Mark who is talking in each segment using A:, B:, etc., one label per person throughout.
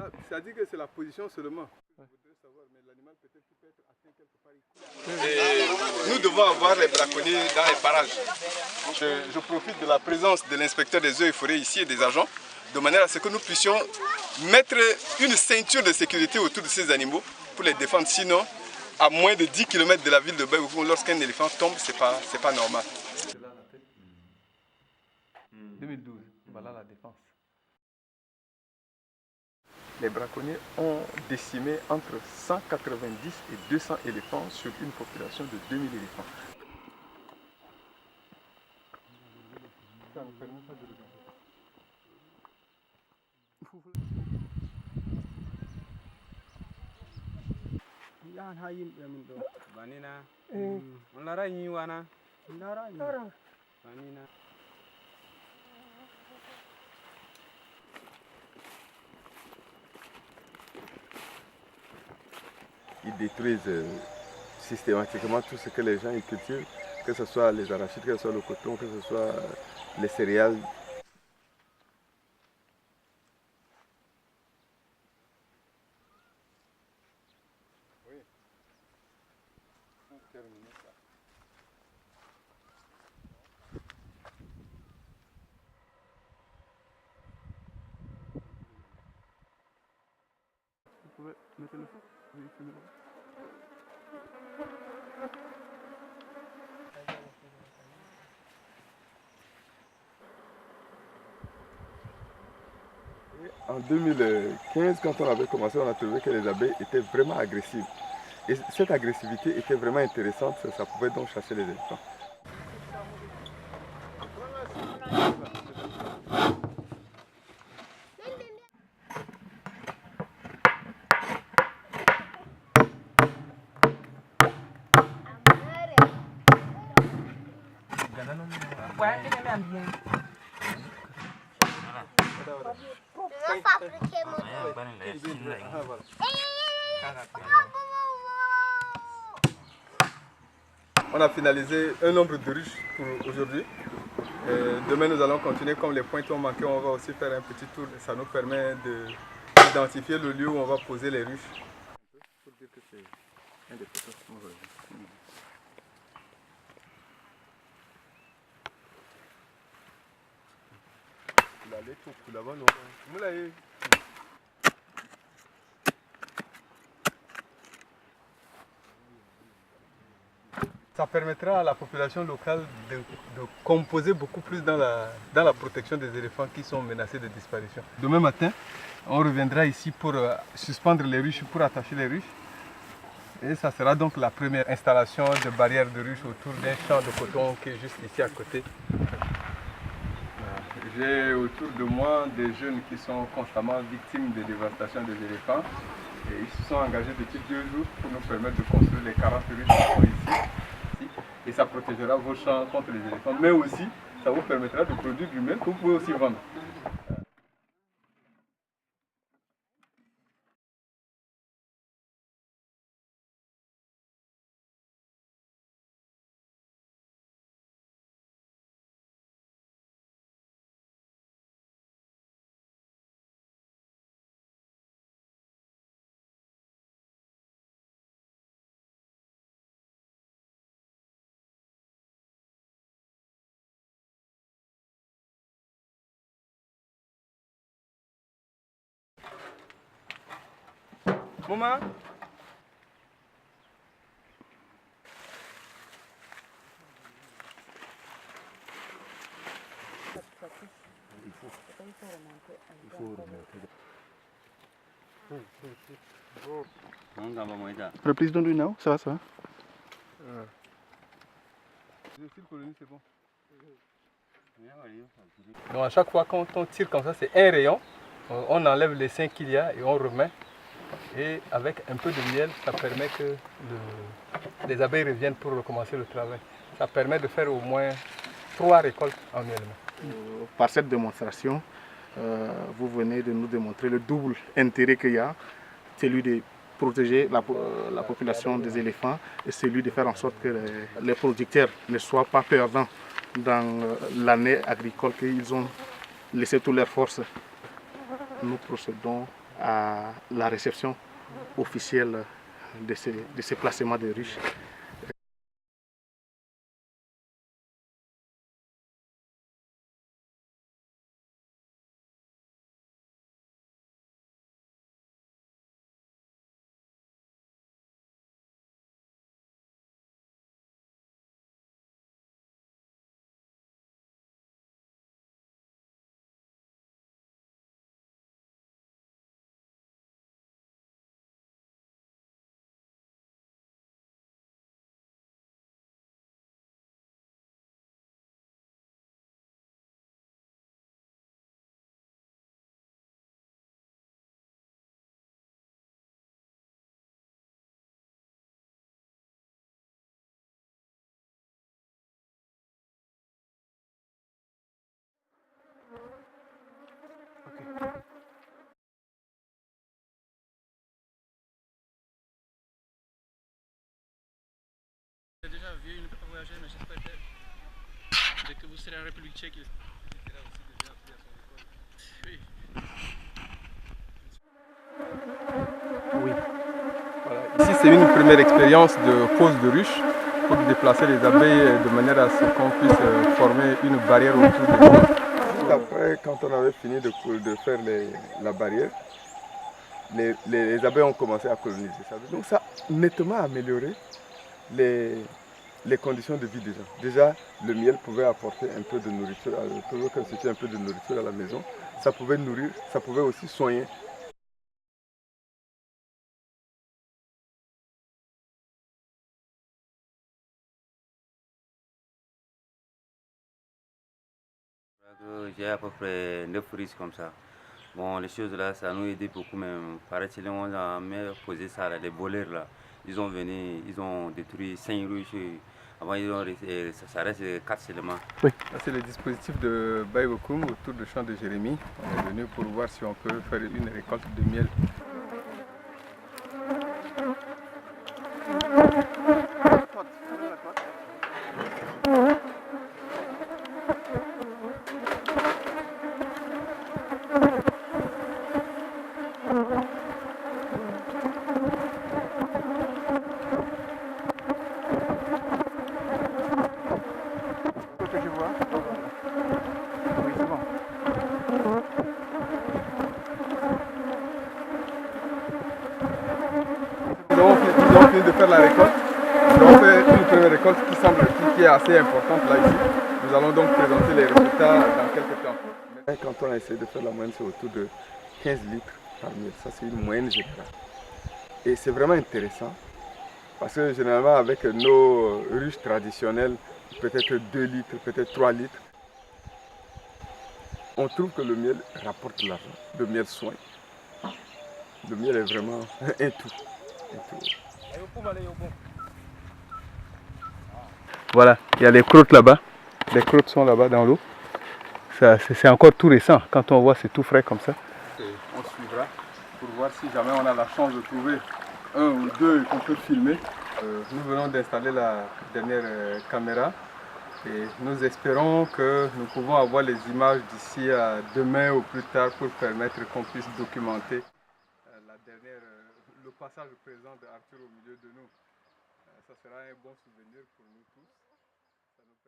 A: Là, ça dit que c'est la position seulement. Je voudrais savoir, mais l'animal peut-être peut être atteint quelque part. Nous devons avoir les braconniers dans les parages. Je profite de la présence de l'inspecteur des eaux et forêts ici et des agents, de manière à ce que nous puissions mettre une ceinture de sécurité autour de ces animaux pour les défendre. Sinon, à moins de 10 km de la ville de Baïkoum, lorsqu'un éléphant tombe, c'est pas normal. 2012, voilà la défense. Les braconniers ont décimé entre 190 et 200 éléphants sur une population de 2000 éléphants. Ça ne permet pas de Ils détruisent systématiquement tout ce que les gens cultivent, que ce soit les arachides, que ce soit le coton, que ce soit les céréales. Oui. Terminer ça. Vous pouvez mettre le feu. Oui, en 2015, quand on avait commencé, on a trouvé que les abeilles étaient vraiment agressives. Et cette agressivité était vraiment intéressante, ça pouvait donc chasser les éléphants. On a finalisé un nombre de ruches pour aujourd'hui. Demain, nous allons continuer comme les points qui ont manqué. On va aussi faire un petit tour. Ça nous permet d'identifier le lieu où on va poser les ruches. Pour dire que c'est un des photos. Ça permettra à la population locale de composer beaucoup plus dans la protection des éléphants qui sont menacés de disparition. Demain matin, on reviendra ici pour suspendre les ruches, pour attacher les ruches. Et ça sera donc la première installation de barrières de ruches autour d'un champ de coton qui est juste ici à côté. J'ai autour de moi des jeunes qui sont constamment victimes de dévastation des éléphants. Et ils se sont engagés depuis 2 jours pour nous permettre de construire les 40 ruches qui sont ici. Et ça protégera vos champs contre les éléphants. Mais aussi, ça vous permettra de produire du miel que vous pouvez aussi vendre. Maman? Il faut remonter.
B: Please don't do it now, ça va, ça va.
A: C'est bon. Donc à chaque fois quand on tire comme ça, c'est un rayon. On enlève les seins qu'il y a et on remet. Et avec un peu de miel, ça permet que les abeilles reviennent pour recommencer le travail. Ça permet de faire au moins 3 récoltes annuellement.
B: Par cette démonstration, vous venez de nous démontrer le double intérêt qu'il y a, celui de protéger la population des éléphants et celui de faire en sorte que les producteurs ne soient pas perdants dans l'année agricole qu'ils ont laissé toutes leurs forces. Nous procédons à la réception officielle de ces placements de ruches.
C: J'ai déjà vu, il ne peut pas voyager, mais j'espère que dès que vous serez en République tchèque, il sera aussi déjà appris à son école. Oui.
A: Oui. Voilà. Ici, c'est une première expérience de pose de ruche pour déplacer les abeilles de manière à ce qu'on puisse former une barrière autour des ruches. Juste après, quand on avait fini de faire la barrière, les abeilles ont commencé à coloniser ça. Donc ça a nettement amélioré les conditions de vie des gens. Déjà, le miel pouvait apporter un peu de nourriture, pouvait constituer un peu de nourriture à la maison. Ça pouvait nourrir, ça pouvait aussi soigner.
D: J'ai à peu près 9 risques comme ça. Bon, les choses là, ça nous aide beaucoup, mais paraît-il, on a même posé ça là, les voleurs là. Ils ont venu, ils ont détruit 5 ruches. Avant, ça reste 4 seulement.
A: Oui. C'est le dispositif de Baïbokoum autour du champ de Jérémie. On est venu pour voir si on peut faire une récolte de miel. Ils ont fini de faire la récolte. Ils ont fait une première récolte qui est assez importante là ici. Nous allons donc présenter les résultats dans quelques temps. Quand on a essayé de faire la moyenne, c'est autour de 15 litres par miel. Ça, c'est une moyenne générale. Et c'est vraiment intéressant parce que généralement, avec nos ruches traditionnelles, peut-être 2 litres, peut-être 3 litres, on trouve que le miel rapporte de l'argent. Le miel soigne. Le miel est vraiment un tout. Voilà, il y a les crottes là-bas. Les crottes sont là-bas dans l'eau. C'est encore tout récent. Quand on voit, c'est tout frais comme ça. On suivra pour voir si jamais on a la chance de trouver un ou deux qu'on peut filmer. Nous venons d'installer la dernière caméra et nous espérons que nous pouvons avoir les images d'ici à demain ou plus tard pour permettre qu'on puisse documenter le passage présent d'Arthur au milieu de nous. Ça sera un bon souvenir pour nous tous. Ça nous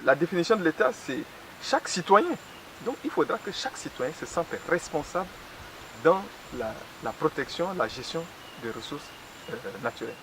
A: La définition de l'État, c'est chaque citoyen. Donc il faudra que chaque citoyen se sente responsable dans la protection, la gestion des ressources naturelles.